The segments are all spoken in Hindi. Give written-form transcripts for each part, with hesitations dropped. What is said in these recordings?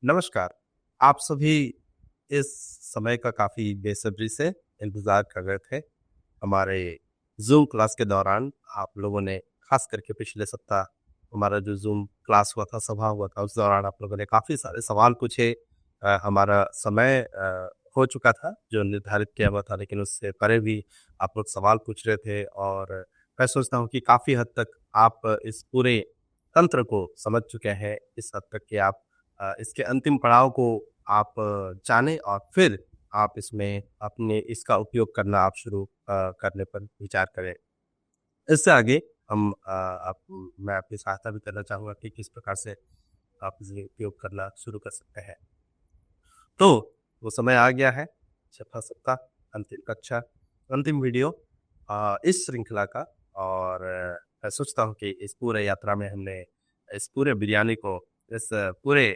नमस्कार। आप सभी इस समय का काफ़ी बेसब्री से इंतज़ार कर रहे थे। हमारे ज़ूम क्लास के दौरान आप लोगों ने ख़ास करके पिछले सप्ताह हमारा जो ज़ूम क्लास हुआ था, सभा हुआ था, उस दौरान आप लोगों ने काफ़ी सारे सवाल पूछे। हमारा समय हो चुका था जो निर्धारित किया हुआ था, लेकिन उससे परे भी आप लोग सवाल पूछ रहे थे और मैं सोचता हूँ कि काफ़ी हद तक आप इस पूरे तंत्र को समझ चुके हैं, इस हद तक कि आप इसके अंतिम पड़ाव को आप जानें और फिर आप इसमें अपने इसका उपयोग करना आप शुरू करने पर विचार करें। इससे आगे हम आप मैं आपकी सहायता भी करना चाहूँगा कि किस प्रकार से आप इसे उपयोग करना शुरू कर सकते हैं। तो वो समय आ गया है, छठा सप्ताह, अंतिम कक्षा, अंतिम वीडियो इस श्रृंखला का और मैं सोचता हूँ कि इस पूरे यात्रा में हमने इस पूरे बिरयानी को, इस पूरे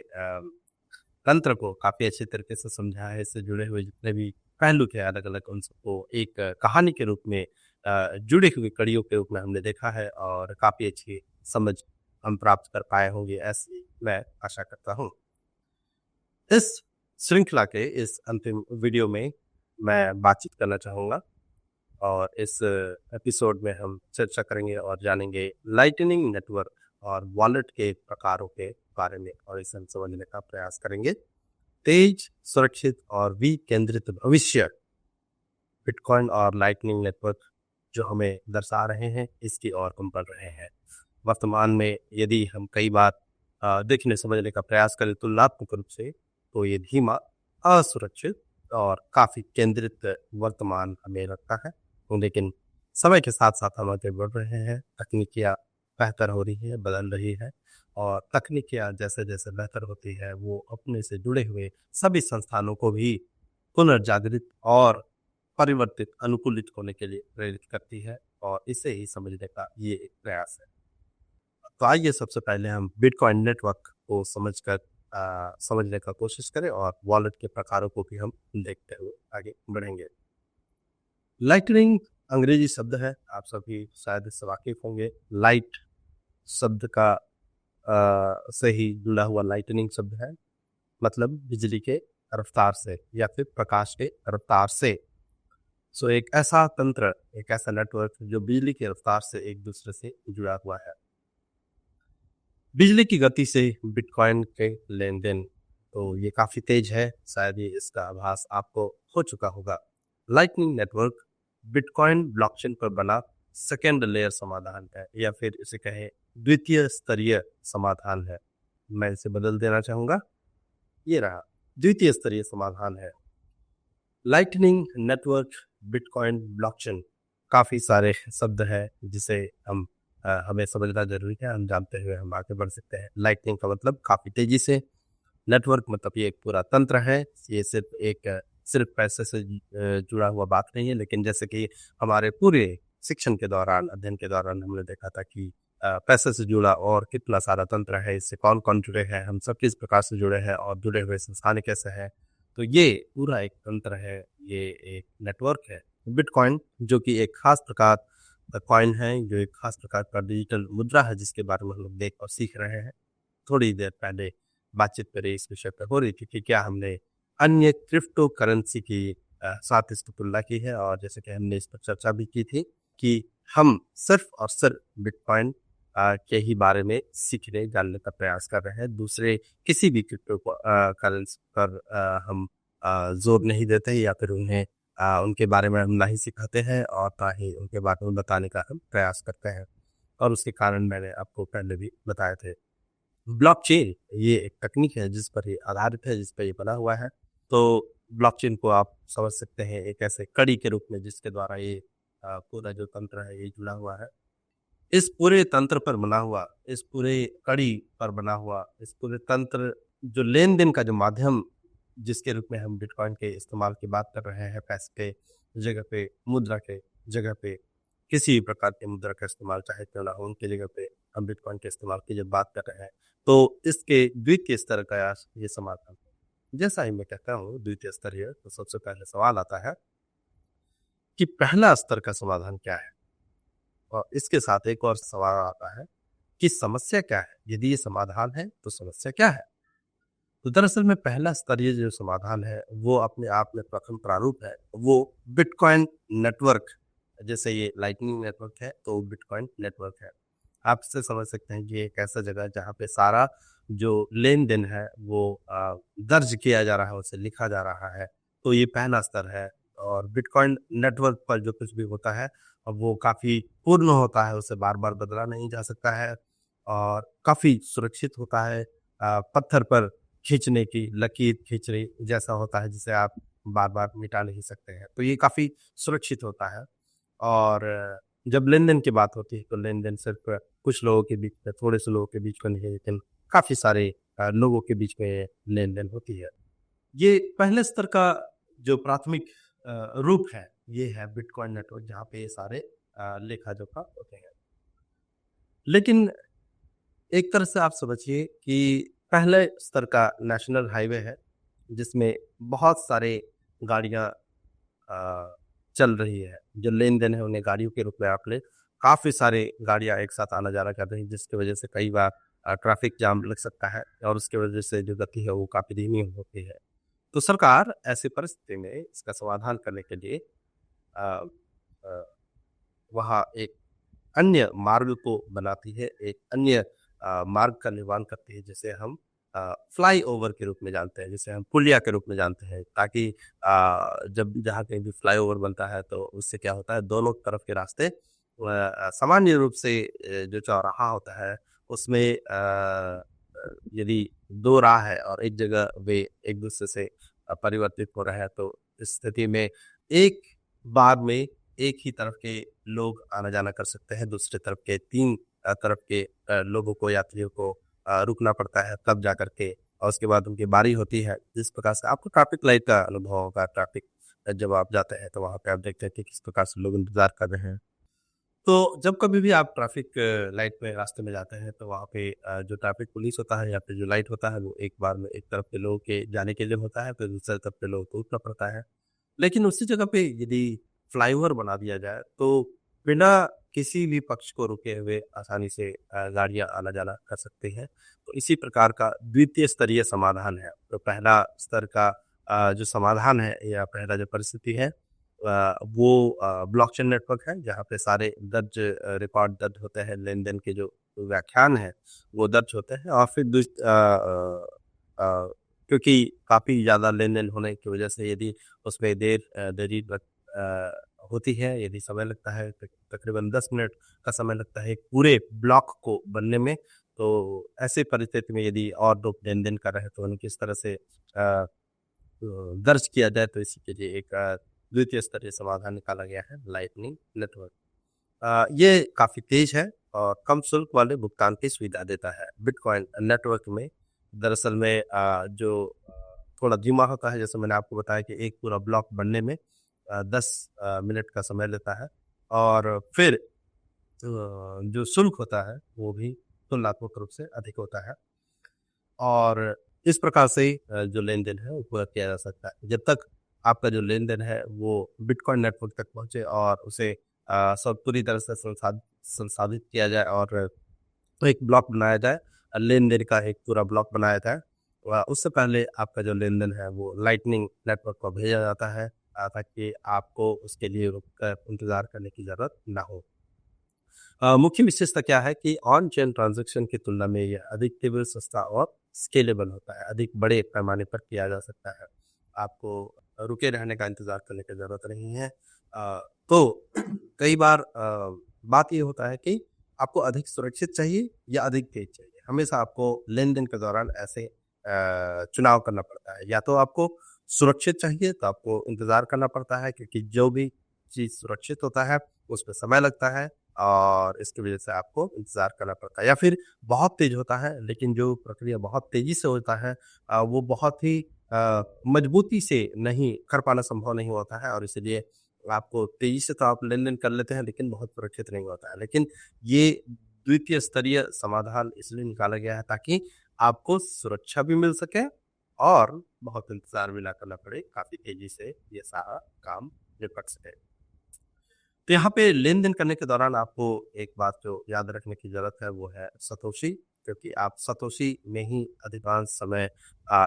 तंत्र को काफ़ी अच्छे तरीके से समझा है। इससे जुड़े हुए जितने भी पहलू थे अलग-अलग उन सबको एक कहानी के रूप में जुड़ी हुई कड़ियों के रूप में हमने देखा है और काफ़ी अच्छी समझ हम प्राप्त कर पाए होंगे, ऐसी मैं आशा करता हूँ। इस श्रृंखला के इस अंतिम वीडियो में मैं बातचीत करना चाहूँगा और इस एपिसोड में हम चर्चा करेंगे और जानेंगे लाइटनिंग नेटवर्क और वॉलेट के प्रकारों के बारे में और इसे हम समझने का प्रयास करेंगे। तेज, सुरक्षित और विकेंद्रित भविष्य बिटकॉइन और लाइटनिंग नेटवर्क जो हमें दर्शा रहे हैं, इसकी ओर हम बढ़ रहे हैं। वर्तमान में यदि हम कई बार देखने समझने का प्रयास करें तुलनात्मक रूप से, तो ये धीमा, असुरक्षित और काफ़ी केंद्रित वर्तमान हमें लगता है। लेकिन समय के साथ-साथ हम आगे बढ़ रहे हैं, तकनीकियाँ बेहतर हो रही है, बदल रही है और तकनीकियाँ जैसे-जैसे बेहतर होती है, वो अपने से जुड़े हुए सभी संस्थानों को भी पुनर्जागृत और परिवर्तित, अनुकूलित होने के लिए प्रेरित करती है और इसे ही समझने का ये एक प्रयास है। तो आइए सबसे पहले हम बिटकॉइन नेटवर्क को समझने का कोशिश करें और वॉलेट के प्रकारों को भी हम देखते हुए आगे बढ़ेंगे। लाइटनिंग अंग्रेजी शब्द है, आप सभी शायद इससे वाकिफ होंगे। लाइट शब्द का से ही जुड़ा हुआ लाइटनिंग शब्द है, मतलब बिजली के रफ्तार से या फिर प्रकाश के रफ्तार से। सो एक ऐसा तंत्र, एक ऐसा नेटवर्क जो बिजली की रफ्तार से एक दूसरे से जुड़ा हुआ है। बिजली की गति से बिटकॉइन के लेन-देन तो ये काफ़ी तेज है, शायद ये इसका आभास आपको हो चुका होगा। लाइटनिंग नेटवर्क बिटकॉइन ब्लॉकचेन पर बना सेकेंड लेयर समाधान है या फिर इसे कहें द्वितीय स्तरीय समाधान है। मैं इसे बदल देना चाहूँगा, ये रहा, द्वितीय स्तरीय समाधान है। लाइटनिंग नेटवर्क, बिटकॉइन, ब्लॉकचेन काफ़ी सारे शब्द हैं जिसे हमें समझना ज़रूरी है। हम जानते हुए हम आगे बढ़ सकते हैं। लाइटनिंग का मतलब काफ़ी तेज़ी से, नेटवर्क मतलब ये एक पूरा तंत्र है। ये सिर्फ पैसे से जुड़ा हुआ बात नहीं है, लेकिन जैसे कि हमारे पूरे शिक्षण के दौरान, अध्ययन के दौरान हमने देखा था कि पैसे से जुड़ा और कितना सारा तंत्र है, इससे कौन-कौन जुड़े हैं, हम सब किस प्रकार से जुड़े हैं और जुड़े हुए संस्थान कैसे हैं। तो ये पूरा एक तंत्र है, ये एक नेटवर्क है। बिटकॉइन जो कि एक खास प्रकार का कॉइन है, जो एक खास प्रकार का डिजिटल मुद्रा है जिसके बारे में हम लोग देख और सीख रहे हैं। थोड़ी देर पहले बातचीत मेरी इस विषय पर हो रही थी कि क्या हमने अन्य क्रिप्टो करेंसी की साथ इसकी तुलना की है और जैसे कि हमने इस पर चर्चा भी की थी कि हम सिर्फ और सिर्फ बिटकॉइन के ही बारे में सीखने जानने का प्रयास कर रहे हैं। दूसरे किसी भी क्रिप्टो करेंसी पर हम जोर नहीं देते या फिर उन्हें उनके बारे में हम ना ही सिखाते हैं और ना ही उनके बारे में बताने का हम प्रयास करते हैं और उसके कारण मैंने आपको पहले भी बताए थे। ब्लॉकचेन ये एक तकनीक है जिस पर ये आधारित है, जिस पर ये बना हुआ है। तो ब्लॉकचेन को आप समझ सकते हैं एक ऐसे कड़ी के रूप में जिसके द्वारा ये पूरा जो तंत्र है ये जुड़ा हुआ है। इस पूरे तंत्र पर बना हुआ, इस पूरे कड़ी पर बना हुआ, इस पूरे तंत्र जो लेन-देन का जो माध्यम जिसके रूप में हम बिटकॉइन के इस्तेमाल की बात कर रहे हैं, पैसे के जगह पे, मुद्रा के जगह पे, किसी भी प्रकार की मुद्रा का इस्तेमाल चाहे क्यों ना हो, उनकी जगह पे हम बिटकॉइन के इस्तेमाल की जब बात कर रहे हैं, तो इसके द्वितीय स्तर का ये समाधान है। जैसा ही मैं कहता हूँ द्वितीय स्तरीय, तो सबसे पहले सवाल आता है कि पहला स्तर का समाधान क्या है? और इसके साथ एक और सवाल आता है कि समस्या क्या है? यदि ये समाधान है, तो समस्या क्या है? तो दरअसल में पहला स्तरीय जो समाधान है, वो अपने आप में प्रथम प्रारूप है, वो बिटकॉइन नेटवर्क, जैसे ये लाइटनिंग नेटवर्क है, तो बिटकॉइन नेटवर्क है। आप इससे समझ सकते हैं कि ये एक ऐसा जगह है जहाँ पे सारा जो लेन-देन है वो दर्ज किया जा रहा है, उसे लिखा जा रहा है। तो ये पहला स्तर है और बिटकॉइन नेटवर्क पर जो कुछ भी होता है, वो काफ़ी पूर्ण होता है, उसे बार-बार बदला नहीं जा सकता है और काफ़ी सुरक्षित होता है। पत्थर पर खींचने की लकीर खींचने जैसा होता है, जिसे आप बार-बार मिटा नहीं सकते हैं। तो ये काफ़ी सुरक्षित होता है और जब लेन-देन की बात होती है, तो लेन-देन सिर्फ़ कुछ लोगों के बीच में, थोड़े से लोगों के बीच में नहीं, लेकिन काफ़ी सारे लोगों के बीच में लेन-देन होती है। ये पहले स्तर का जो प्राथमिक रूप है, ये है बिटकॉइन नेटवर्क, जहाँ पे ये सारे लेखा-जोखा होते हैं। लेकिन एक तरह से आप समझिए कि पहले स्तर का नेशनल हाईवे है, जिसमें बहुत सारे गाड़ियाँ अ, चल रही है। जो लेन-देन है उन्हें गाड़ियों के रूप में आप लें, काफ़ी सारे गाड़ियाँ एक साथ आना-जाना कर रही हैं, जिसकी वजह से कई बार ट्रैफिक जाम लग सकता है और उसकी वजह से जो गति है वो काफ़ी धीमी होती है। तो सरकार ऐसी परिस्थिति में इसका समाधान करने के लिए अ अ, वहाँ एक अन्य मार्ग को बनाती है, एक अन्य मार्ग का निर्माण करती है, जिसे हम फ्लाईओवर के रूप में जानते हैं, जिसे हम पुलिया के रूप में जानते हैं, ताकि जब जहाँ कहीं भी फ्लाईओवर बनता है, तो उससे क्या होता है, दोनों तरफ के रास्ते सामान्य रूप से जो चौराहा होता है, उसमें यदि 2 राह है और एक जगह वे एक-दूसरे से परिवर्तित हो रहे हैं, तो इस स्थिति में एक बार में एक ही तरफ के लोग आना-जाना कर सकते हैं, दूसरी तरफ के 3 तरफ के लोगों को, यात्रियों को रुकना पड़ता है, तब जाकर के और उसके बाद उनकी बारी होती है। जिस प्रकार से आपको ट्रैफिक लाइट का अनुभव होगा, ट्रैफिक जब आप जाते हैं, तो वहाँ पे आप देखते हैं कि किस प्रकार से लोग इंतज़ार कर रहे हैं। तो जब कभी भी आप ट्रैफिक लाइट में रास्ते में जाते हैं, तो वहाँ पे जो ट्रैफिक पुलिस होता है या फिर जो लाइट होता है, वो एक बार में एक तरफ के लोगों के जाने के लिए होता है, फिर दूसरी तरफ के लोगों को रुकना पड़ता है। लेकिन उसी जगह पे यदि फ्लाईओवर बना दिया जाए, तो बिना किसी भी पक्ष को रुके हुए आसानी से गाड़ियाँ आना-जाना कर सकती हैं। तो इसी प्रकार का द्वितीय स्तरीय समाधान है। तो पहला स्तर का जो समाधान है या पहला जो परिस्थिति है वो ब्लॉकचेन नेटवर्क है, जहाँ पे सारे दर्ज रिकॉर्ड दर्ज होते हैं, लेन-देन के जो व्याख्यान हैं, वो दर्ज होते हैं और फिर क्योंकि काफ़ी ज़्यादा लेन-देन होने की वजह से यदि उसमें देरी होती है, यदि समय लगता है तकरीबन 10 मिनट का समय लगता है एक पूरे ब्लॉक को बनने में, तो ऐसी परिस्थिति में यदि और लोग लेन-देन कर रहे हैं, तो उन्हें किस तरह से दर्ज किया जाए, तो इसी के लिए एक द्वितीय स्तरीय समाधान निकाला गया है, लाइटनिंग नेटवर्क। ये काफ़ी तेज़ है और कम शुल्क वाले भुगतान की सुविधा देता है। बिटकॉइन नेटवर्क में दरअसल में थोड़ा धीमा होता है, जैसे मैंने आपको बताया कि एक पूरा ब्लॉक बनने में 10 मिनट का समय लेता है और फिर जो शुल्क होता है, वो भी तुलनात्मक रूप से अधिक होता है और इस प्रकार से जो लेन-देन है, वो पूरा किया जा सकता है। जब तक आपका जो लेन-देन है, वो बिटकॉइन नेटवर्क तक पहुँचे और उसे सब पूरी तरह से संसाधित किया जाए और तो एक ब्लॉक बनाया जाए, लेन-देन का एक पूरा ब्लॉक बनाया जाए। उससे पहले आपका जो लेन-देन है वो लाइटनिंग नेटवर्क पर भेजा जाता है ताकि आपको उसके लिए रुक कर इंतज़ार करने की ज़रूरत ना हो। मुख्य विशेषता क्या है कि ऑन चेन ट्रांज़ैक्शन की तुलना में यह अधिक तीव्र, सस्ता और स्केलेबल होता है, अधिक बड़े पैमाने पर किया जा सकता है। आपको रुके रहने का इंतज़ार करने की ज़रूरत नहीं है। तो कई बार बात ये होता है कि आपको अधिक सुरक्षित चाहिए या अधिक तेज़ चाहिए। हमेशा आपको लेन-देन के दौरान ऐसे चुनाव करना पड़ता है। या तो आपको सुरक्षित चाहिए तो आपको इंतज़ार करना पड़ता है क्योंकि जो भी चीज़ सुरक्षित होता है, उसमें समय लगता है और इसकी वजह से आपको इंतज़ार करना पड़ता है। या फिर बहुत तेज़ होता है लेकिन जो प्रक्रिया बहुत तेज़ी से होता है वो बहुत ही मजबूती से नहीं कर पाना संभव नहीं होता है और इसीलिए आपको तेज़ी से तो आप लेन-देन कर लेते हैं लेकिन बहुत सुरक्षित नहीं होता है। लेकिन ये द्वितीय स्तरीय समाधान इसलिए निकाला गया है ताकि आपको सुरक्षा भी मिल सके और बहुत इंतज़ार भी ना करना पड़े, काफ़ी तेज़ी से ये सारा काम निपट सके। तो यहाँ पे लेन-देन करने के दौरान आपको एक बात जो याद रखने की ज़रूरत है वो है सतोशी। क्योंकि आप सतोशी में ही अधिकांश समय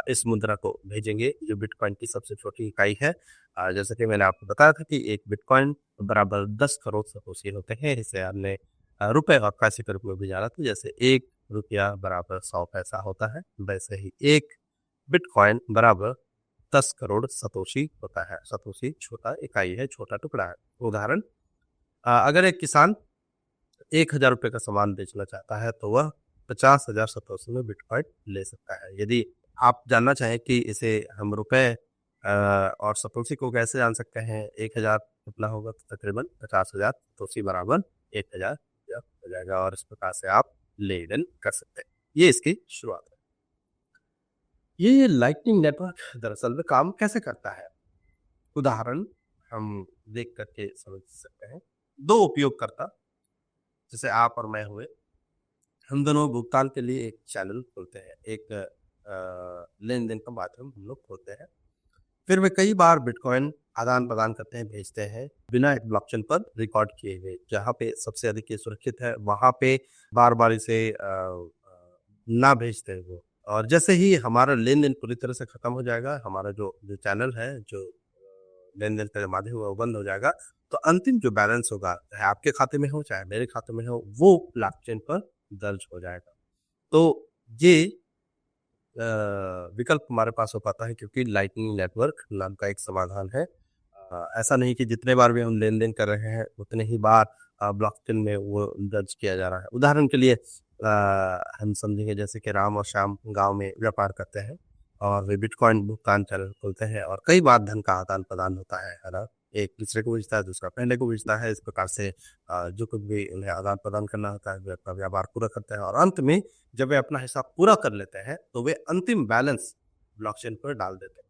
इस मुद्रा को भेजेंगे जो बिटकॉइन की सबसे छोटी इकाई है। जैसे कि मैंने आपको बताया था कि एक बिटकॉइन बराबर 10 करोड़ सतोशी होते हैं। इसे हमने रुपए और पैसे के रूप में भी जाना था। जैसे 1 रुपया बराबर 100 पैसा होता है, वैसे ही एक बिटकॉइन बराबर 10 करोड़ सतोशी होता है। सतोशी छोटा इकाई है, छोटा टुकड़ा है। उदाहरण, अगर एक किसान 1,000 रुपये का सामान बेचना चाहता है तो वह 50,000 सतोशी में बिटकॉइन ले सकता है। यदि आप जानना चाहें कि इसे हम रुपए और सतोशी को कैसे जान सकते हैं, 1,000 कितना होगा, तो तकरीबन 50,000 सतोशी बराबर 1,000 हो जाएगा और इस प्रकार से आप लेन देन कर सकते हैं। ये इसकी शुरुआत है। ये लाइटनिंग नेटवर्क दरअसल में काम कैसे करता है, उदाहरण हम देख करके समझ सकते हैं। दो उपयोगकर्ता जैसे आप और मैं हुए, हम दोनों भुगतान के लिए एक चैनल खोलते हैं, एक लेन देन का माध्यम हम लोग खोलते हैं। फिर वे कई बार बिटकॉइन आदान प्रदान करते हैं, भेजते हैं बिना एक ब्लॉकचेन पर रिकॉर्ड किए हुए। जहाँ पे सबसे अधिक ये सुरक्षित है वहाँ पे बार बार इसे ना भेजते हैं वो। और जैसे ही हमारा लेन देन पूरी तरह से खत्म हो जाएगा, हमारा जो जो चैनल है, जो लेन देन का जो माध्यम है वो बंद हो जाएगा, तो अंतिम जो बैलेंस होगा, चाहे आपके खाते में हो चाहे मेरे खाते में हो, वो ब्लॉकचेन पर दर्ज हो जाएगा। तो ये विकल्प हमारे पास हो पाता है क्योंकि लाइटनिंग नेटवर्क नाम का एक समाधान है। ऐसा नहीं कि जितने बार भी हम लेन देन कर रहे हैं उतने ही बार ब्लॉकचेन में वो दर्ज किया जा रहा है। उदाहरण के लिए हम समझेंगे जैसे कि राम और श्याम गांव में व्यापार करते हैं और वे बिटकॉइन भुगतान चैनल खोलते हैं और कई बार धन का आदान प्रदान होता है ना। एक दूसरे को भेजता है, दूसरा पहले को भेजता है। इस प्रकार से जो कुछ भी उन्हें आदान प्रदान करना होता है वे अपना व्यापार पूरा करते हैं और अंत में जब वे अपना हिसाब पूरा कर लेते हैं तो वे अंतिम बैलेंस ब्लॉकचेन पर डाल देते हैं।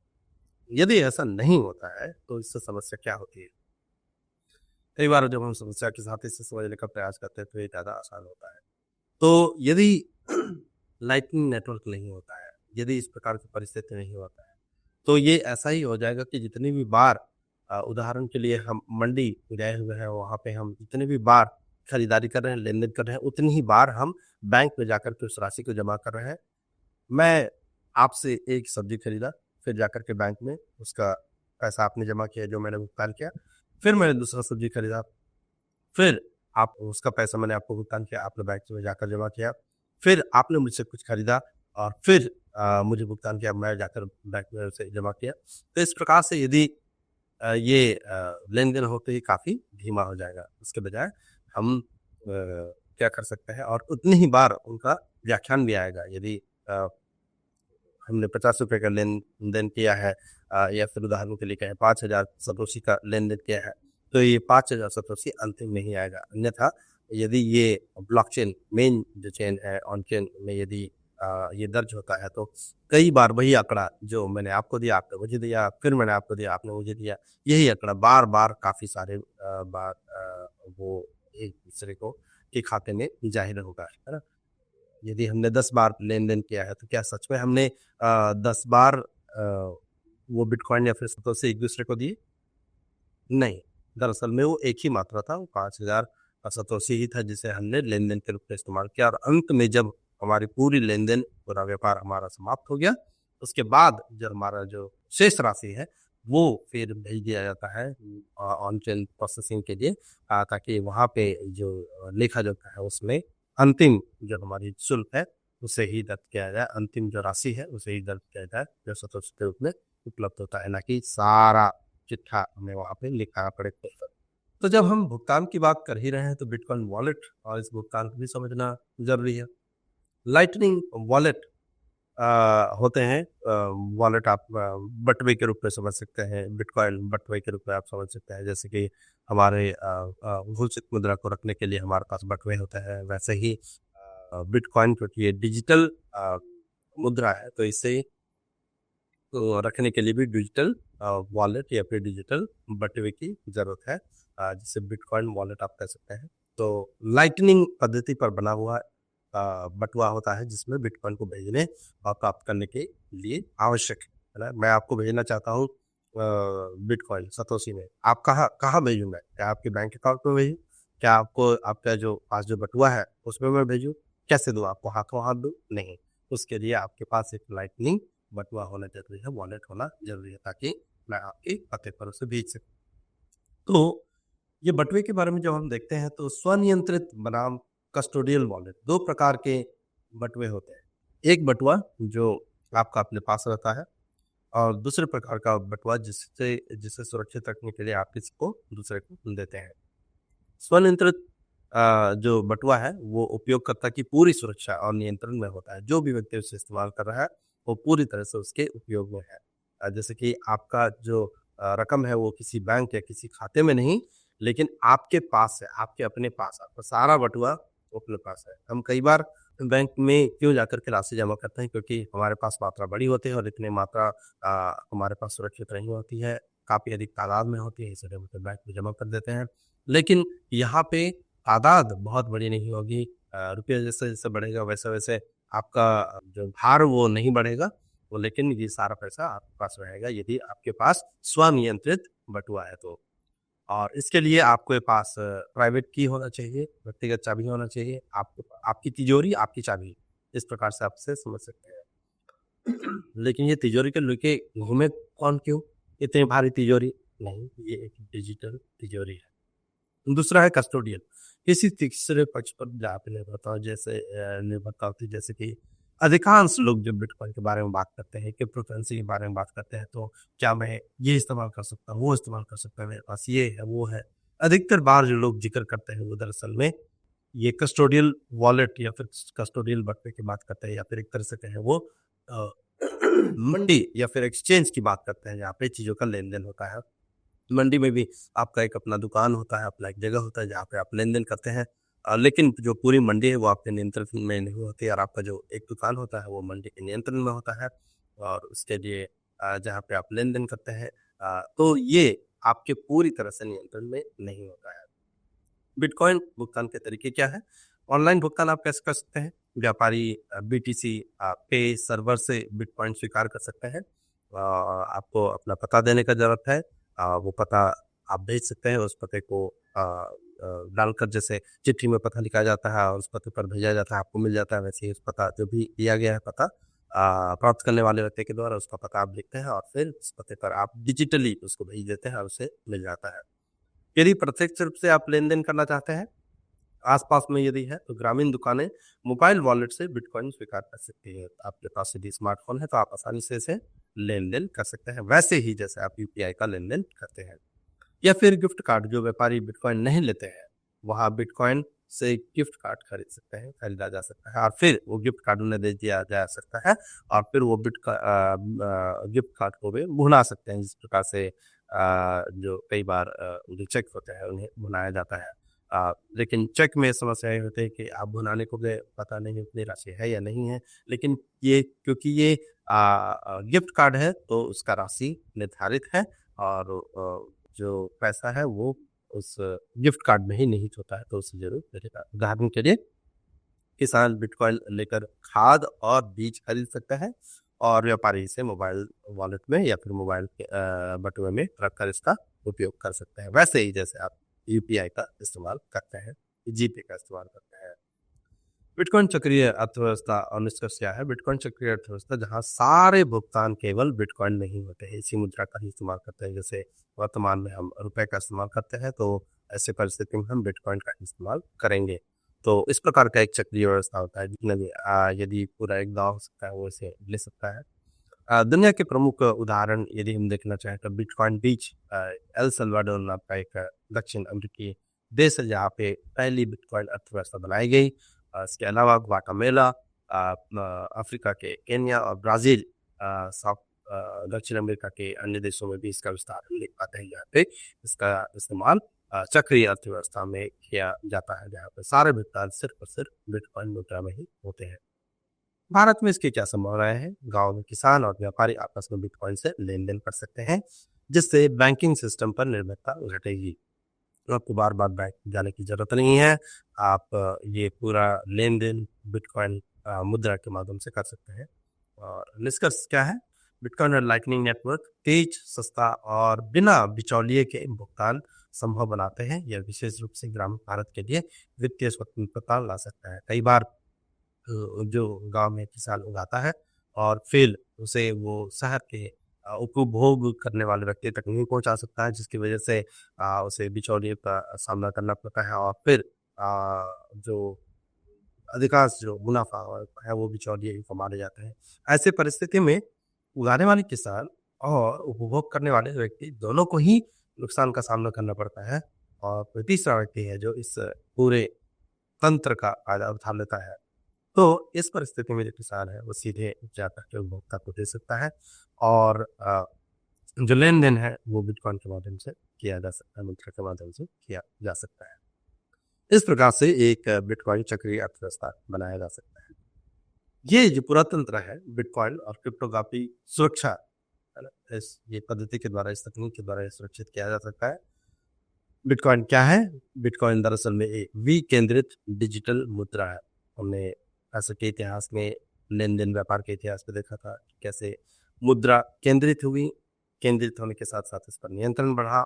यदि ऐसा नहीं होता है तो इससे समस्या क्या होती है? कई बार जब हम समस्या के साथ इसे समझने का प्रयास करते हैं तो ये ज़्यादा आसान होता है। तो यदि लाइटनिंग नेटवर्क नहीं होता है, यदि इस प्रकार की परिस्थिति नहीं होता है, तो ये ऐसा ही हो जाएगा कि जितनी भी बार उदाहरण के लिए हम मंडी गए हुए हैं, वहाँ पे हम जितनी भी बार खरीदारी कर रहे हैं, लेन-देन कर रहे हैं, उतनी ही बार हम बैंक में जाकर के उस राशि को जमा कर रहे हैं। मैं आपसे एक सब्ज़ी खरीदा, फिर जाकर के बैंक में उसका पैसा आपने जमा किया जो मैंने भुगतान किया, फिर मैंने दूसरा सब्ज़ी खरीदा, फिर आप उसका पैसा मैंने आपको भुगतान किया, आपने बैंक में जाकर जमा किया, फिर आपने मुझसे कुछ खरीदा और फिर मुझे भुगतान किया, मैं जाकर बैंक में उसे जमा किया। तो इस प्रकार से यदि ये लेन-देन होते ही काफ़ी धीमा हो जाएगा। उसके बजाय हम क्या कर सकते हैं और उतनी ही बार उनका व्याख्यान भी आएगा। यदि हमने ₹50 का लेन-देन किया है या फिर उदाहरण के लिए कहें 5,000 सतोशी का लेन-देन किया है, तो ये 5,000 सतोशी अंतिम नहीं आएगा। अन्यथा यदि ये ब्लॉकचेन मेन जो चेन है ऑन चेन में यदि ये दर्ज होता है तो कई बार वही आंकड़ा जो मैंने आपको दिया, आपने मुझे दिया, फिर मैंने आपको दिया, आपने मुझे दिया, यही आंकड़ा बार-बार काफ़ी सारे बार वो एक-दूसरे को के खाते में ज़ाहिर होगा, है ना? यदि हमने 10 बार लेन-देन किया है, तो क्या सच में हमने 10 बार वो बिटकॉइन या फिर सतोशी एक-दूसरे को दिए? नहीं, दरअसल में वो एक ही मात्रा था, वो 5,000 सतोशी ही था जिसे हमने लेन-देन के रूप में इस्तेमाल किया और अंत में जब हमारी पूरी लेन-देन, पूरा व्यापार हमारा समाप्त हो गया, उसके बाद जो हमारा जो शेष राशि है, वो फिर भेज दिया जाता है ऑन चेन प्रोसेसिंग के लिए ताकि वहाँ पे जो लेखा-जोखा है उसमें अंतिम जो हमारी शुल्क है, उसे ही दर्ज किया जाए, अंतिम जो राशि है उसे ही दर्ज किया जाए, जो सतोशी के रूप में उपलब्ध होता है, ना कि सारा चिट्ठा हमें वहाँ पे लिखना पड़े। तो जब हम भुगतान की बात कर ही रहे हैं तो बिटकॉइन वॉलेट और इस भुगतान को भी समझना ज़रूरी है। लाइटनिंग वॉलेट होते हैं। वॉलेट आप बटवे के रूप में समझ सकते हैं, बिटकॉइन बटवे के रूप में आप समझ सकते हैं। जैसे कि हमारे घोषित मुद्रा को रखने के लिए हमारे पास बटवे होते हैं, वैसे ही बिटकॉइन क्योंकि ये डिजिटल मुद्रा है तो इसे तो रखने के लिए भी डिजिटल वॉलेट या फिर डिजिटल बटवे की ज़रूरत है जिसे बिटकॉइन वॉलेट आप कह सकते हैं। तो लाइटनिंग पद्धति पर बना हुआ बटुआ होता है जिसमें बिटकॉइन को भेजने और प्राप्त करने के लिए आवश्यक है ना। मैं आपको भेजना चाहता हूँ बिटकॉइन सतोशी में, आप कहाँ कहाँ भेजूँगा? क्या आपके बैंक अकाउंट में भेजूँ? क्या आपको आपका जो पास जो बटुआ है उसमें मैं भेजूँ? कैसे दूँ आपको, हाथों हाथ दूँ? नहीं, उसके लिए आपके पास एक लाइटनिंग बटुआ होना ज़रूरी है, वॉलेट होना ज़रूरी है, ताकि मैं आपके पते पर उसे भेज सकूँ। तो ये बटुए के बारे में जब हम देखते हैं, तो स्वनियंत्रित बनाम कस्टोडियल वॉलेट 2 प्रकार के बटुए होते हैं। एक बटुआ जो आपका अपने पास रहता है, और दूसरे प्रकार का बटुआ जिससे जिसे सुरक्षित रखने के लिए आप किसी को दूसरे को देते हैं। स्वनियंत्रित जो बटुआ है, वो उपयोगकर्ता की पूरी सुरक्षा और नियंत्रण में होता है। जो भी व्यक्ति उसे इस्तेमाल कर रहा है, वो पूरी तरह से उसके उपयोग में है। जैसे कि आपका जो रकम है, वो किसी बैंक या किसी खाते में नहीं, लेकिन आपके पास है, आपके अपने पास, आपका सारा बटुआ अपने पास है। हम कई बार बैंक में क्यों जाकर के राशि जमा करते हैं? क्योंकि हमारे पास मात्रा बड़ी होती है, और इतनी मात्रा हमारे पास सुरक्षित नहीं होती है, काफ़ी अधिक तादाद में होती है, इसलिए हम उसे बैंक में जमा कर देते हैं। लेकिन यहाँ पे तादाद बहुत बड़ी नहीं होगी, रुपया जैसे-जैसे बढ़ेगा, वैसे-वैसे आपका जो भार वो नहीं बढ़ेगा, वो लेकिन ये सारा पैसा आपके पास रहेगा, यदि आपके पास स्वनियंत्रित बटुआ है तो। और इसके लिए आपके पास प्राइवेट की होना चाहिए, व्यक्तिगत चाबी होना चाहिए, आपकी तिजोरी, आपकी चाबी, इस प्रकार से आप इसे समझ सकते हैं। लेकिन ये तिजोरी को लेके घूमे कौन क्यों? इतनी भारी तिजोरी? नहीं, ये एक डिजिटल तिजोरी है। दूसरा है कस्टोडियन। किसी तीसरे पक्ष पर जहाँ पे निर्भरता होती है, जैसे कि अधिकांश लोग जब बिटकॉइन के बारे में बात करते हैं, क्रिप्टो करेंसी के बारे में बात करते हैं, तो क्या मैं ये इस्तेमाल कर सकता हूँ, वो इस्तेमाल कर सकता हूँ, मेरे पास ये है, वो है। अधिकतर बार जो लोग ज़िक्र करते हैं, वो दरअसल में ये कस्टोडियल वॉलेट या फिर कस्टोडियल बटुए की बात करते हैं, या फिर एक तरह से कहें वो अ, मंडी या फिर एक्सचेंज की बात करते हैं, जहाँ पे चीज़ों का लेन-देन होता है। मंडी में भी आपका एक अपना दुकान होता है, अपना एक जगह होता है जहाँ पे आप लेन-देन करते हैं। लेकिन जो पूरी मंडी है वो आपके नियंत्रण में नहीं होती है, और आपका जो एक दुकान होता है वो मंडी के नियंत्रण में होता है, और उसके लिए जहाँ पे आप लेन-देन करते हैं, तो ये आपके पूरी तरह से नियंत्रण में नहीं होता है। बिटकॉइन भुगतान के तरीके क्या हैं? ऑनलाइन भुगतान आप कैसे कर सकते हैं? व्यापारी बीटीसी पे सर्वर से बिटकॉइन स्वीकार कर सकते हैं। आपको अपना पता देने का ज़रूरत है। वो पता आप भेज सकते हैं, उस पते को डालकर, जैसे चिट्ठी में पता लिखा जाता है और उस पते पर भेजा जाता है, आपको मिल जाता है, वैसे ही उस पता जो भी दिया गया है पता प्राप्त करने वाले व्यक्ति के द्वारा उसका पता आप लिखते हैं, और फिर उस पते पर आप डिजिटली उसको भेज देते हैं और उसे मिल जाता है। यदि प्रत्यक्ष रूप से आप लेन-देन करना चाहते हैं, आस-पास में यदि है, तो ग्रामीण दुकानें मोबाइल वॉलेट से बिटकॉइन स्वीकार कर सकती है। आपके पास यदि स्मार्टफ़ोन है, तो आप आसानी से इसे लेन-देन कर सकते हैं, वैसे ही जैसे आप यूपीआई का लेन-देन करते हैं। या फिर गिफ्ट कार्ड, जो व्यापारी बिटकॉइन नहीं लेते हैं, वहाँ बिटकॉइन से गिफ्ट कार्ड खरीद सकते हैं, खरीदा जा सकता है, और फिर वो गिफ्ट कार्ड उन्हें दे दिया जा सकता है, और फिर वो गिफ्ट कार्ड को भी भुना सकते हैं, जिस प्रकार से जो कई बार जो चेक होते हैं उन्हें भुनाया जाता है। लेकिन चेक में समस्या ये होती है कि आप भुनाने को भी पता नहीं उतनी राशि है या नहीं है, लेकिन ये क्योंकि ये गिफ्ट कार्ड है, तो उसका राशि निर्धारित है, और जो पैसा है वो उस गिफ्ट कार्ड में ही निहित होता है, तो उसे ज़रूर करेगा। उदाहरण के लिए किसान बिटकॉइन लेकर खाद और बीज खरीद सकता है, और व्यापारी इसे मोबाइल वॉलेट में या फिर मोबाइल के बटुए में रखकर इसका उपयोग कर सकते हैं। वैसे ही जैसे आप यूपीआई का इस्तेमाल करते हैं, जीपे का इस्तेमाल करते हैं। बिटकॉइन चक्रीय अर्थव्यवस्था और निष्कर्ष क्या है? बिटकॉइन चक्रीय अर्थव्यवस्था जहाँ सारे भुगतान केवल बिटकॉइन नहीं होते हैं, इसी मुद्रा का ही इस्तेमाल करते हैं। जैसे वर्तमान में हम रुपए का इस्तेमाल करते हैं, तो ऐसे परिस्थिति में हम बिटकॉइन का इस्तेमाल करेंगे। तो इस प्रकार का एक चक्रीय व्यवस्था होता है, जिसमें भी यदि पूरा एक गाँव हो सकता है, वो इसे ले सकता है। दुनिया के प्रमुख उदाहरण यदि हम देखना चाहें, तो बिटकॉइन बीच एल सल्वाडोर नाम का एक दक्षिण अमेरिकी देश है, जहाँ पे पहली बिटकॉइन अर्थव्यवस्था बनाई गई। इसके अलावा ग्वाटेमाला, अफ्रीका के केन्या और ब्राज़ील, साउथ दक्षिण अमेरिका के अन्य देशों में भी इसका विस्तार हम देख पाते हैं, जहाँ पे इसका इस्तेमाल चक्रीय अर्थव्यवस्था में किया जाता है, जहाँ पे सारे भुगतान सिर्फ और सिर्फ बिटकॉइन मुद्रा में ही होते हैं। भारत में इसकी क्या संभावनाएं हैं? गांव में किसान और व्यापारी आपस में बिटकॉइन से लेन-देन कर सकते हैं, जिससे बैंकिंग सिस्टम पर निर्भरता घटेगी। तो आपको बार-बार बैंक जाने की ज़रूरत नहीं है। आप ये पूरा लेन-देन बिटकॉइन मुद्रा के माध्यम से कर सकते हैं। और निष्कर्ष क्या है? बिटकॉइन और लाइटनिंग नेटवर्क तेज, सस्ता और बिना बिचौलिए के भुगतान संभव बनाते हैं। यह विशेष रूप से ग्रामीण भारत के लिए वित्तीय स्वतंत्रता ला सकता है। कई बार जो गाँव में किसान उगाता है और फिर उसे वो शहर के उपभोग करने वाले व्यक्ति तक नहीं पहुँचा सकता है, जिसकी वजह से उसे बिचौलिए का सामना करना पड़ता है और फिर जो अधिकांश जो मुनाफ़ा है वो बिचौलिए ही कमा ले जाते हैं। ऐसे परिस्थिति में उगाने वाले किसान और उपभोग करने वाले व्यक्ति दोनों को ही नुकसान का सामना करना पड़ता है और कोई तीसरा व्यक्ति है जो इस पूरे तंत्र का फ़ायदा उठा लेता है। तो इस परिस्थिति में जो किसान है वो सीधे जाकर के उपभोक्ता को दे सकता है और जो लेन-देन है वो बिटकॉइन के माध्यम से किया जा सकता है, मुद्रा के माध्यम से किया जा सकता है। इस प्रकार से एक बिटकॉइन चक्रीय अर्थव्यवस्था बनाया जा सकता है। ये जो पूरा तंत्र है बिटकॉइन और क्रिप्टोग्राफी सुरक्षा, है ना? ये पद्धति के द्वारा, इस तकनीक के द्वारा ये सुरक्षित किया जा सकता है। बिटकॉइन क्या है? बिटकॉइन दरअसल में एक विकेंद्रित डिजिटल मुद्रा है। हमने ऐसे के इतिहास में लेन-देन व्यापार के इतिहास में देखा था कि कैसे मुद्रा केंद्रित हुई, केंद्रित होने के साथ-साथ इस पर नियंत्रण बढ़ा।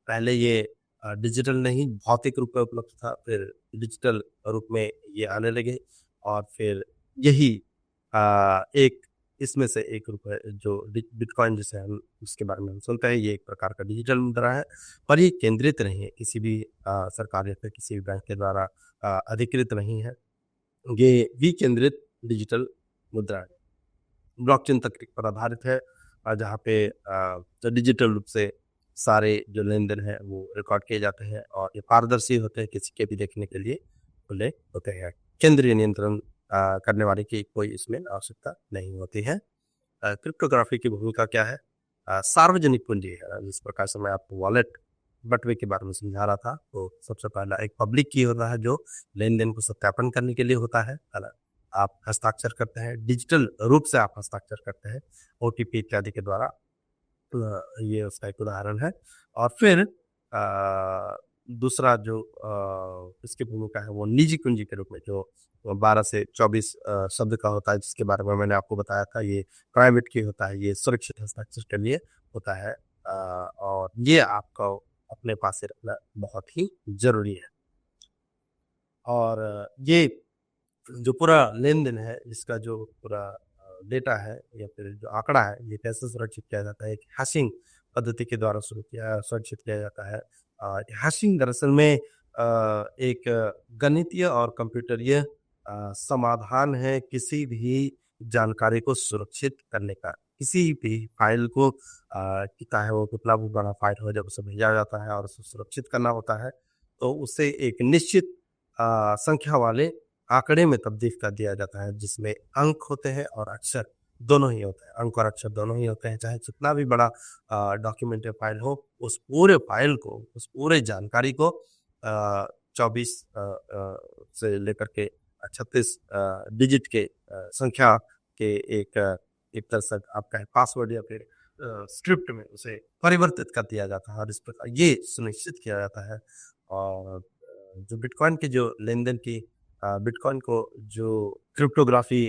पहले ये डिजिटल नहीं भौतिक रूप में उपलब्ध था, फिर डिजिटल रूप में ये आने लगे और फिर यही एक इसमें से एक रूप है जो बिटकॉइन जिसे हम उसके बारे में हम सुनते हैं, ये एक प्रकार का डिजिटल मुद्रा है पर ये केंद्रित नहीं है, किसी भी सरकार या फिर किसी भी बैंक के द्वारा अधिकृत नहीं है। ये विकेंद्रित डिजिटल मुद्रा है। ब्लॉकचेन तकनीक पर आधारित है जहाँ पे जो डिजिटल रूप से सारे जो लेन-देन है वो रिकॉर्ड किए जाते हैं और ये पारदर्शी होते हैं, किसी के भी देखने के लिए खुले होते हैं। केंद्रीय नियंत्रण करने वाले की कोई इसमें आवश्यकता नहीं होती है। क्रिप्टोग्राफी की भूमिका क्या है? सार्वजनिक पूंजी है, जिस प्रकार से मैं आपको वॉलेट बटवे के बारे में समझा रहा था, तो सबसे पहला एक पब्लिक की होता है जो लेन-देन को सत्यापन करने के लिए होता है ना? आप हस्ताक्षर करते हैं, डिजिटल रूप से आप हस्ताक्षर करते हैं, ओटीपी इत्यादि के द्वारा। ये उसका एक उदाहरण है और फिर दूसरा जो इसकी भूमिका है वो निजी कुंजी के रूप में जो 12 से 24 शब्द का होता है, जिसके बारे में मैंने आपको बताया था, ये प्राइवेट की होता है, ये सुरक्षित हस्ताक्षर के लिए होता है और ये आपको अपने पास से रखना बहुत ही ज़रूरी है। और ये जो पूरा लेन-देन है, इसका जो पूरा डेटा है या फिर जो आंकड़ा है, ये कैसे सुरक्षित किया जाता है? एक हैशिंग पद्धति के द्वारा सुरक्षित किया जाता है। हैशिंग दरअसल में एक गणितीय और कंप्यूटरीय समाधान है किसी भी जानकारी को सुरक्षित करने का। किसी भी फ़ाइल को चाहे वो कितना भी बड़ा फ़ाइल हो, जब उसे भेजा जाता है और उसे सुरक्षित करना होता है, तो उसे एक निश्चित संख्या वाले आंकड़े में तब्दील कर दिया जाता है, जिसमें अंक होते हैं और अक्षर दोनों ही होते हैं। अंक और अक्षर दोनों ही होते हैं, चाहे जितना भी बड़ा डॉक्यूमेंट या फाइल हो, उस पूरे फाइल को, उस पूरे जानकारी को 24 से लेकर के 36 डिजिट के संख्या के एक तरह से आपका पासवर्ड या फिर स्क्रिप्ट में उसे परिवर्तित कर दिया जाता है और इस प्रकार ये सुनिश्चित किया जाता है। और जो बिटकॉइन के जो लेन-देन की बिटकॉइन को जो क्रिप्टोग्राफी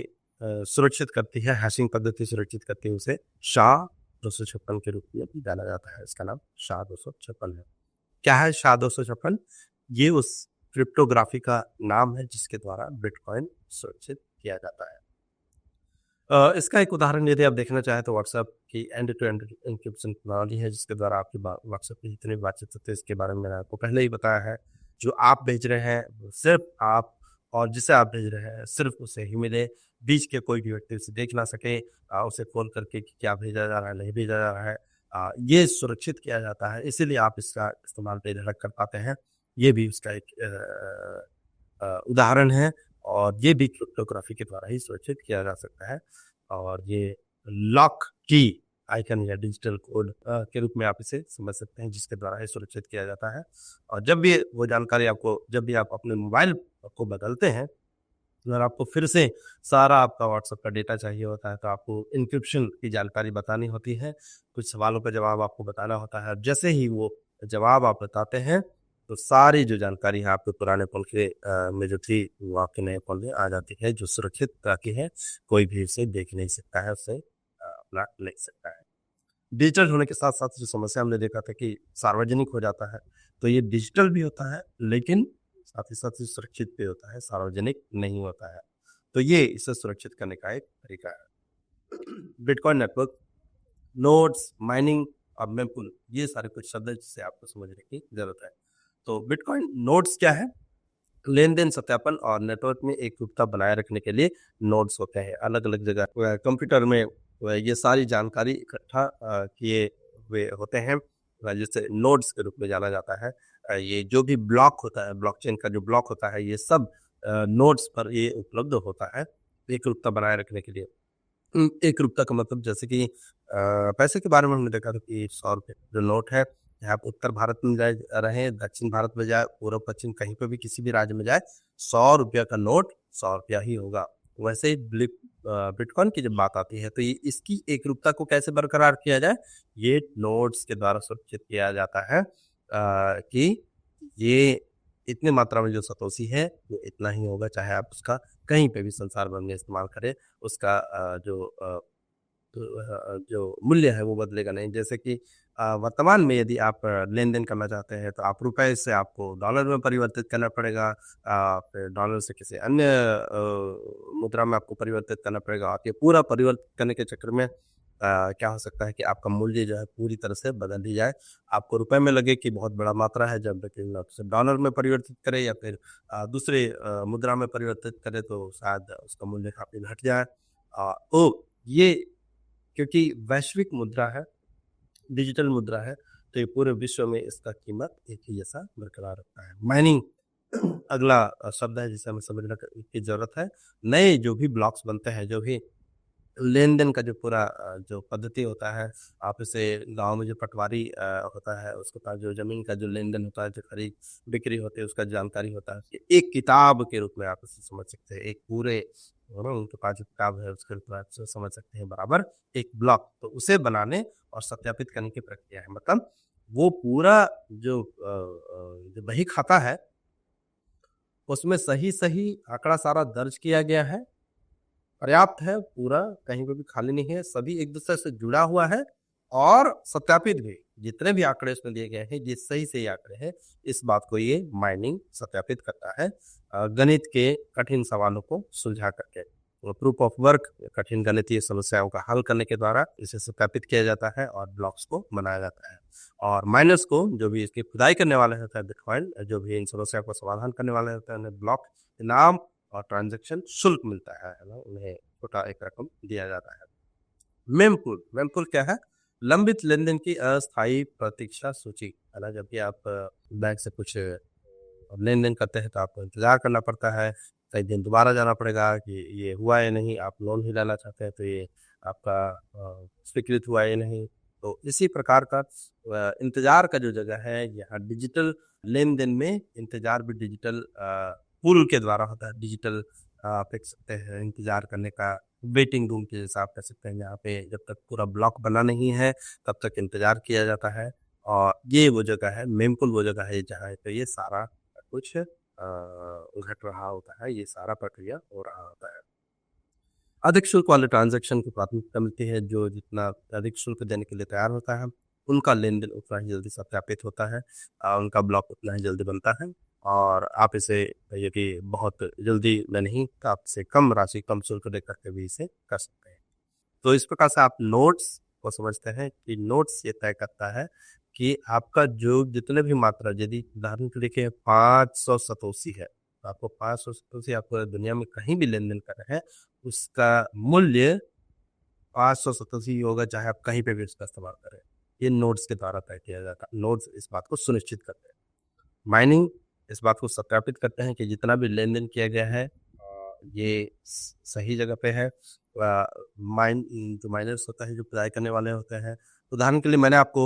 सुरक्षित करती है, हैशिंग पद्धति सुरक्षित करती है, उसे SHA-256 के रूप में भी जाना जाता है। इसका नाम SHA-256 है। क्या है SHA-256? ये उस क्रिप्टोग्राफी का नाम है जिसके द्वारा बिटकॉइन सुरक्षित किया जाता है। इसका एक उदाहरण यदि आप देखना चाहें तो व्हाट्सएप की एंड टू एंड एन्क्रिप्शन प्रणाली है, जिसके द्वारा आपकी व्हाट्सएप पे जितनी बातचीत होती है, इसके बारे में मैंने आपको पहले ही बताया है। जो आप भेज रहे हैं वो सिर्फ आप और जिसे आप भेज रहे हैं सिर्फ उसे ही मिले, बीच के कोई भी व्यक्ति उसे देख ना सके, उसे खोल करके कि क्या भेजा जा रहा है, नहीं भेजा जा रहा है। ये सुरक्षित किया जाता है, इसीलिए आप इसका इस्तेमाल बेझिझक कर पाते हैं। ये भी उसका एक उदाहरण है और ये भी क्रिप्टोग्राफी के द्वारा ही सुरक्षित किया जा सकता है। और ये लॉक की आइकन या डिजिटल कोड के रूप में आप इसे समझ सकते हैं, जिसके द्वारा ये सुरक्षित किया जाता है। और जब भी वो जानकारी जब भी आप अपने मोबाइल को बदलते हैं, अगर आपको फिर से सारा आपका व्हाट्सएप का डेटा चाहिए होता है, तो आपको एन्क्रिप्शन की जानकारी बतानी होती है, कुछ सवालों का जवाब आपको बताना होता है। जैसे ही वो जवाब आप बताते हैं, तो सारी जो जानकारी है आपके पुराने फ़ोन के में जो थी, वो आपके नए फ़ोन में आ जाती है, जो सुरक्षित की है, कोई भी उसे देख नहीं सकता है, उसे अपना ले सकता है। डिजिटल होने के साथ-साथ जो समस्या हमने देखा था कि सार्वजनिक हो जाता है, तो ये डिजिटल भी होता है, लेकिन साथ ही साथ सुरक्षित भी होता है, सार्वजनिक नहीं होता है। तो ये इसे सुरक्षित करने का एक तरीका है। बिटकॉइन नेटवर्क, नोड्स, माइनिंग और मेमपुल, ये सारे कुछ शब्द हैं जिसे आपको समझने की जरूरत है। तो बिटकॉइन नोड्स क्या है? लेन-देन, सत्यापन और नेटवर्क में एकरूपता बनाए रखने के लिए नोड्स होते हैं। अलग-अलग जगह कंप्यूटर में ये सारी जानकारी इकट्ठा किए हुए होते हैं, जिसे नोड्स के रूप में जाना जाता है। ये जो भी ब्लॉक होता है, ब्लॉकचेन का जो ब्लॉक होता है, ये सब नोड्स पर ये उपलब्ध होता है एकरूपता बनाए रखने के लिए। एकरूपता का मतलब जैसे कि पैसे के बारे में हमने देखा था कि ₹100 जो नोट है, चाहे आप उत्तर भारत में जाए रहें, दक्षिण भारत में जाए, पूर्व-पश्चिम कहीं पे भी किसी भी राज्य में जाए, ₹100 का नोट ₹100 ही होगा। वैसे ही बिटकॉइन की जब बात आती है, तो ये इसकी एकरूपता को कैसे बरकरार किया जाए? ये नोट्स के द्वारा सुरक्षित किया जाता है कि ये इतनी मात्रा में जो सतोशी है, वो इतना ही होगा, चाहे आप उसका कहीं पे भी संसार भर में इस्तेमाल करें, उसका जो मूल्य है वो बदलेगा नहीं। जैसे कि वर्तमान में यदि आप लेन-देन करना चाहते हैं, तो आप रुपए से आपको डॉलर में परिवर्तित करना पड़ेगा, फिर डॉलर से किसी अन्य मुद्रा में आपको परिवर्तित करना पड़ेगा। आप ये पूरा परिवर्तित करने के चक्कर में क्या हो सकता है कि आपका मूल्य जो है पूरी तरह से बदल ही जाए। आपको रुपए में लगे कि बहुत बड़ा मात्रा है, जब लेकिन आप उसे डॉलर में परिवर्तित करें या फिर दूसरे मुद्रा में परिवर्तित करें, तो शायद उसका मूल्य काफ़ी घट जाए। तो ये क्योंकि वैश्विक मुद्रा है, डिजिटल मुद्रा है, तो ये पूरे विश्व में इसका कीमत एक ही जैसा बरकरार रखता है। माइनिंग अगला शब्द है जिसे हमें समझने की ज़रूरत है। नए जो भी ब्लॉक्स बनते हैं, जो भी लेन-देन का जो पूरा जो पद्धति होता है, आप इसे गाँव में जो पटवारी होता है, उसके पास जो ज़मीन का जो लेन-देन होता है, जो खरीद-बिक्री होती है, उसका जानकारी होता है। ये एक किताब के रूप में आप इसे समझ सकते हैं। एक पूरे उनके पास जो किताब है, उसके रूप में आप इसे समझ सकते हैं बराबर एक ब्लॉक। तो उसे बनाने और सत्यापित करने की प्रक्रिया है। मतलब वो पूरा जो बही खाता है, उसमें सही-सही आंकड़ा सारा दर्ज किया गया है, पर्याप्त है, पूरा कहीं पे भी खाली नहीं है, सभी एक-दूसरे से जुड़ा हुआ है और सत्यापित भी। जितने भी आंकड़े उसमें दिए गए हैं, ये सही-सही आंकड़े हैं, इस बात को ये माइनिंग सत्यापित करता है गणित के कठिन सवालों को सुलझा करके। प्रूफ ऑफ वर्क, कठिन गणितीय समस्याओं का हल करने के द्वारा इसे सत्यापित किया जाता है और ब्लॉक्स को बनाया जाता है। और माइनर्स को, जो भी इसकी खुदाई करने वाले होते हैं बिटकॉइन, जो भी इन समस्याओं का समाधान करने वाले होते हैं, उन्हें ब्लॉक इनाम और ट्रांजैक्शन शुल्क मिलता है ना? उन्हें छोटा एक रकम दिया जाता है। मेमपुल, मेमपुल क्या है? लंबित लेन-देन की अस्थायी प्रतीक्षा सूची, है ना? जब भी आप बैंक से कुछ लेन-देन करते हैं, तो आपको इंतज़ार करना पड़ता है, कई दिन दोबारा जाना पड़ेगा कि ये हुआ या नहीं, आप लोन ही लेना चाहते हैं, तो ये आपका स्वीकृत हुआ या नहीं। तो इसी प्रकार का इंतज़ार का जो जगह है, यहाँ डिजिटल लेन-देन में इंतज़ार भी डिजिटल पुल के द्वारा होता है। डिजिटल आप देख सकते हैं इंतज़ार करने का वेटिंग रूम के जैसा आप कह सकते हैं, जहाँ पे जब तक पूरा ब्लॉक बना नहीं है, तब तक इंतज़ार किया जाता है। और ये वो जगह है, मेमपुल वो जगह है जहाँ पे ये सारा कुछ घट रहा होता है, ये सारा प्रक्रिया हो रहा होता है। अधिक शुल्क वाले ट्रांज़ैक्शन को प्राथमिकता मिलती है, जो जितना अधिक शुल्क देने के लिए तैयार होता है, उनका लेन-देन उतना ही जल्दी सत्यापित होता है, उनका ब्लॉक उतना ही जल्दी बनता है और आप इसे यदि बहुत जल्दी में नहीं, तो आप इसे कम राशि, कम शुल्क दे करके भी इसे कर सकते हैं। तो इस प्रकार से आप नोट्स को समझते हैं कि नोट्स ये तय करता है कि आपका जो जितने भी मात्रा, यदि उदाहरण के लिए 500 सतोशी है, तो आपको 500 सतोशी आप पूरी दुनिया में कहीं भी लेन-देन कर रहे हैं, उसका मूल्य 500 सतोशी ही होगा, चाहे आप कहीं पे भी उसका इस्तेमाल करें। ये नोट्स के द्वारा तय किया जाता है। नोट्स इस बात को सुनिश्चित करते हैं। माइनिंग इस बात को सत्यापित करते हैं कि जितना भी लेन-देन किया गया है ये सही जगह पे है। जो माइनर्स होता है, जो खुदाई करने वाले होते हैं, उदाहरण के लिए मैंने आपको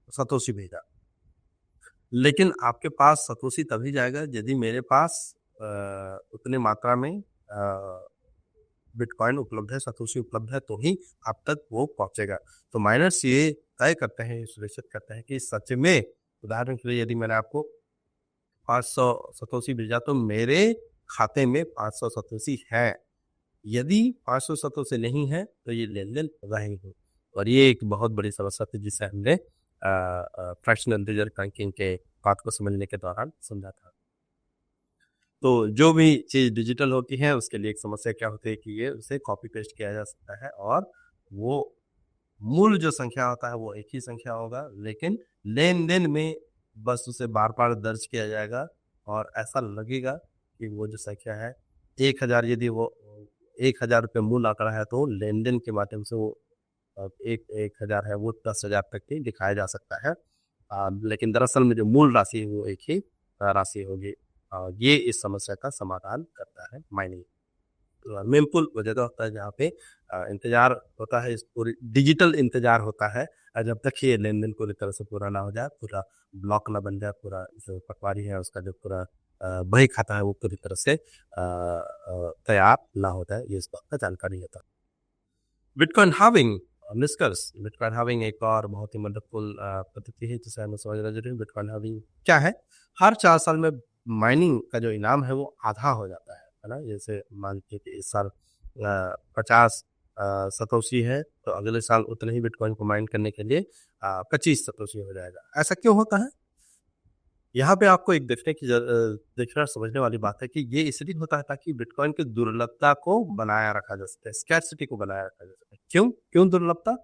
सतोशी भेजा, लेकिन आपके पास सतोशी तभी जाएगा यदि मेरे पास उतनी मात्रा में बिटकॉइन उपलब्ध है, सतोशी उपलब्ध है, तो ही आप तक वो पहुंचेगा। तो माइनर्स ये तय करते हैं, ये सुनिश्चित करते हैं कि सच में, उदाहरण के लिए यदि मैंने आपको 500 सतोशी भेजा, तो मेरे खाते में 500 सतोशी है। यदि 500 सतोशी नहीं है, तो ये लेन-देन होगा ही नहीं। और ये एक बहुत बड़ी समस्या थी जिसे हमने फ्रैक्शनल इंटीजर बैंकिंग के बात को समझने के दौरान समझा था। तो जो भी चीज़ डिजिटल होती है उसके लिए एक समस्या क्या होती है कि ये उसे कॉपी पेस्ट किया जा सकता है और वो मूल जो संख्या होता है वो एक ही संख्या होगा, लेकिन लेन-देन में बस उसे बार-बार दर्ज किया जाएगा और ऐसा लगेगा कि वो जो संख्या है 1000 यदि वो ₹1000 मूल आंकड़ा है तो लेन-देन के माध्यम से वो एक 1000 है वो 10,000 तक ही दिखाया जा सकता है। लेकिन दरअसल में जो मूल राशि है वो एक ही राशि होगी। ये इस समस्या का समाधान करता है माइनिंग। मेमपुल वो जगह होता है जहाँ पे इंतज़ार होता है, इस पूरी डिजिटल इंतज़ार होता है जब तक ये लेन-देन पूरी तरह से पूरा ना हो जाए, पूरा ब्लॉक ना बन जाए, पूरा जो पटवारी है उसका जो पूरा बही खाता है वो पूरी तरह से तैयार ना हो जाए, ये इस बात का जानकारी होता है। बिटकॉइन हार्विंग निष्कर्ष बिटकॉइन हार्विंग एक और बहुत ही मददफुल पद्धति है जिसे हमें समझना जरूरी है। बिटकॉइन हार्विंग क्या है? हर 4 साल में माइनिंग का जो इनाम है वो आधा हो जाता है ना? जैसे मान लीजिए कि इस साल 50 सतोशी है तो अगले साल उतने ही बिटकॉइन को माइन करने के लिए 25 सतोशी हो जाएगा। ऐसा क्यों होता है? यहाँ पे आपको एक देखना समझने वाली बात है कि ये इसलिए होता है ताकि बिटकॉइन की दुर्लभता को बनाया रखा जा सके, स्कैर्सिटी को बनाया रखा जा सके। क्यों? क्यों दुर्लभता?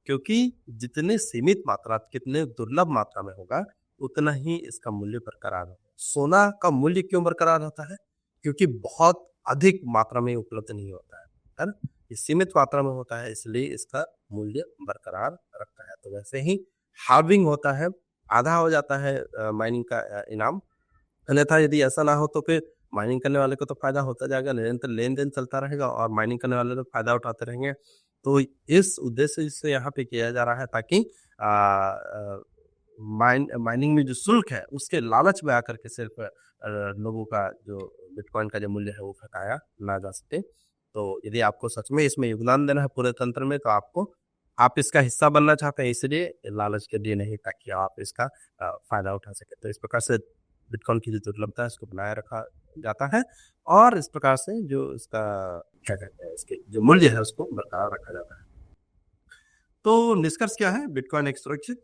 क्योंकि जितने सीमित मात्रा, कितने दुर्लभ मात्रा में होगा, उतना ही इसका मूल्य बरकरार होगा। सोना का मूल्य क्यों बरकरार होता है? क्योंकि बहुत अधिक मात्रा में उपलब्ध नहीं होता है ना? ये सीमित मात्रा में होता है इसलिए इसका मूल्य बरकरार रखता है। तो वैसे ही हार्विंग होता है, आधा हो जाता है माइनिंग का इनाम। अन्यथा यदि ऐसा ना हो तो फिर माइनिंग करने वाले को तो फ़ायदा होता जाएगा, निरंतर लेन-देन चलता रहेगा और माइनिंग करने वाले लोग फ़ायदा उठाते रहेंगे। तो इस उद्देश्य से यहाँ पे किया जा रहा है ताकि माइनिंग में जो शुल्क है उसके लालच में आकर के सिर्फ़ लोगों का जो बिटकॉइन का जो मूल्य है वो घटाया ना जा सके। तो यदि आपको सच में इसमें योगदान देना है पूरे तंत्र में तो आप इसका हिस्सा बनना चाहते हैं इसलिए लालच के लिए नहीं ताकि आप इसका फ़ायदा उठा सकें। तो इस प्रकार से बिटकॉइन की जो दुर्लभता है इसको बनाए रखा जाता है और इस प्रकार से जो इसका क्या कहते हैं इसके जो मूल्य है उसको बरकरार रखा जाता है। तो निष्कर्ष क्या है? बिटकॉइन एक सुरक्षित,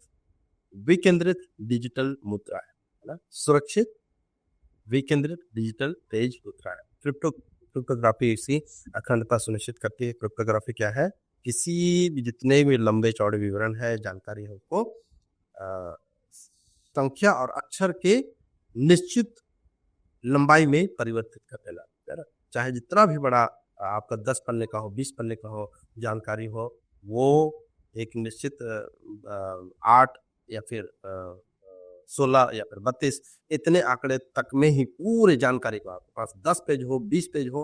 विकेंद्रित डिजिटल मुद्रा है ना? सुरक्षित, विकेंद्रित डिजिटल तेज मुद्रा है। क्रिप्टोग्राफी इसी अखंडता सुनिश्चित करती है। क्रिप्टोग्राफी क्या है? किसी भी जितने भी लंबे चौड़े विवरण है, जानकारी है उसको संख्या और अक्षर के निश्चित लंबाई में परिवर्तित कर देना, है ना? चाहे जितना भी बड़ा आपका 10 पन्ने का हो, 20 पन्ने का हो, जानकारी हो, वो एक निश्चित 8 या फिर 16 या फिर 32 इतने आंकड़े तक में ही पूरे जानकारी को आपके पास 10 पेज हो, 20 पेज हो,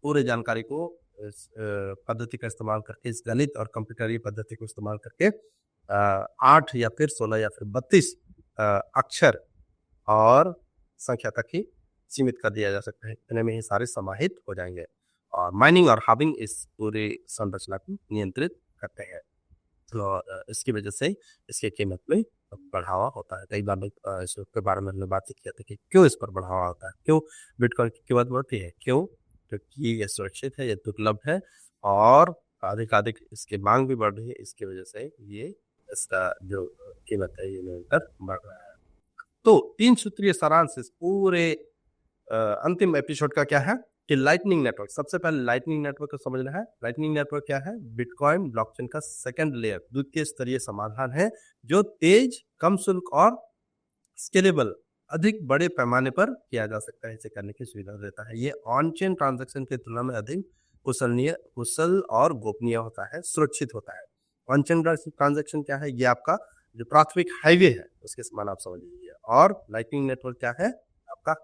पूरे जानकारी को इस पद्धति का इस्तेमाल करके, इस गणित और कंप्यूटरी पद्धति को इस्तेमाल करके 8 या फिर 16 या फिर 32 अक्षर और संख्या तक ही सीमित कर दिया जा सकता है। इतने में ही सारे समाहित हो जाएँगे और माइनिंग और हार्विंग इस पूरी संरचना को नियंत्रित करते हैं। और इसकी वजह से इसकी कीमत में बढ़ावा होता है। कई बार लोग इसके बारे में हमने बात किया था कि क्यों इस पर बढ़ावा होता है? क्यों बिटकॉइन की कीमत बढ़ती है? क्यों? क्योंकि ये सुरक्षित है, ये दुर्लभ है और अधिकाधिक इसकी माँग भी बढ़ रही है। इसकी वजह से ये इसका जो कीमत है ये निरंतर बढ़ रहा है। तो 3 सूत्रीय सारांश इस पूरे अंतिम एपिसोड का क्या है कि लाइटनिंग नेटवर्क, सबसे पहले लाइटनिंग नेटवर्क को समझना है। लाइटनिंग नेटवर्क क्या है? बिटकॉइन ब्लॉकचेन का सेकंड लेयर, द्वितीय स्तरीय समाधान है जो तेज, कम शुल्क और स्केलेबल, अधिक बड़े पैमाने पर किया जा सकता है। इसे करने की सुविधा देता है। ये ऑन चेन ट्रांजैक्शन की तुलना में अधिक कुशल और गोपनीय होता है, सुरक्षित होता है। ऑन चेन ट्रांजैक्शन क्या है? ये आपका जो प्राथमिक हाईवे है उसके समान आप समझ लीजिए और लाइटनिंग नेटवर्क क्या है? आपका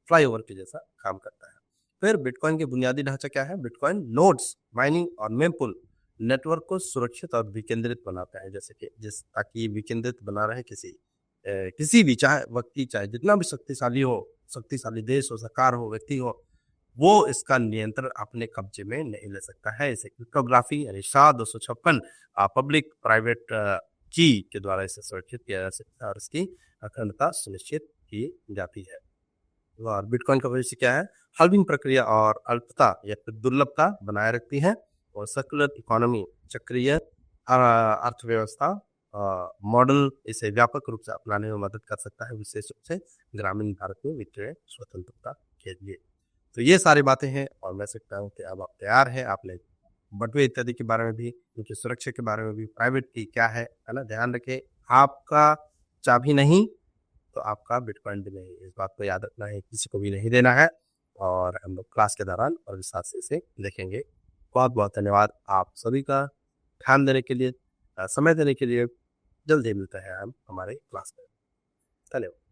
फ्लाईओवर के जैसा काम करता है। फिर बिटकॉइन के बुनियादी ढांचा क्या है? बिटकॉइन नोड्स, माइनिंग और मेमपुल नेटवर्क को सुरक्षित और विकेंद्रित बनाता है, जैसे कि ताकि विकेंद्रित बना रहे किसी भी चाहे व्यक्ति, चाहे जितना भी शक्तिशाली देश हो, सरकार हो, व्यक्ति हो, वो इसका नियंत्रण अपने कब्जे में नहीं ले सकता है। इसे क्रिप्टोग्राफी यानी SHA-256 पब्लिक प्राइवेट की के द्वारा इसे सुरक्षित किया जा सकता है और इसकी अखंडता सुनिश्चित की जाती है। और बिटकॉइन का भविष्य क्या है? हाल्विंग प्रक्रिया और अल्पता या फिर दुर्लभता बनाए रखती है और सर्कुलर इकोनॉमी, चक्रीय अर्थव्यवस्था मॉडल इसे व्यापक रूप से अपनाने में मदद कर सकता है, विशेष रूप से ग्रामीण भारत में वित्तीय स्वतंत्रता के लिए। तो ये सारी बातें हैं और मैं सकता हूँ कि अब आप तैयार हैं। आपने बटुए इत्यादि के बारे में भी, उनकी सुरक्षा के बारे में भी, प्राइवेट की क्या है ना? ध्यान रखें, आपका चाबी नहीं तो आपका बिटकॉइन भी नहीं। इस बात को याद रखना है, किसी को भी नहीं देना है और हम लोग क्लास के दौरान और विस्तार से इसे देखेंगे। बहुत-बहुत धन्यवाद आप सभी का ध्यान देने के लिए, समय देने के लिए। जल्द ही मिलते हैं हम हमारे क्लास में। धन्यवाद।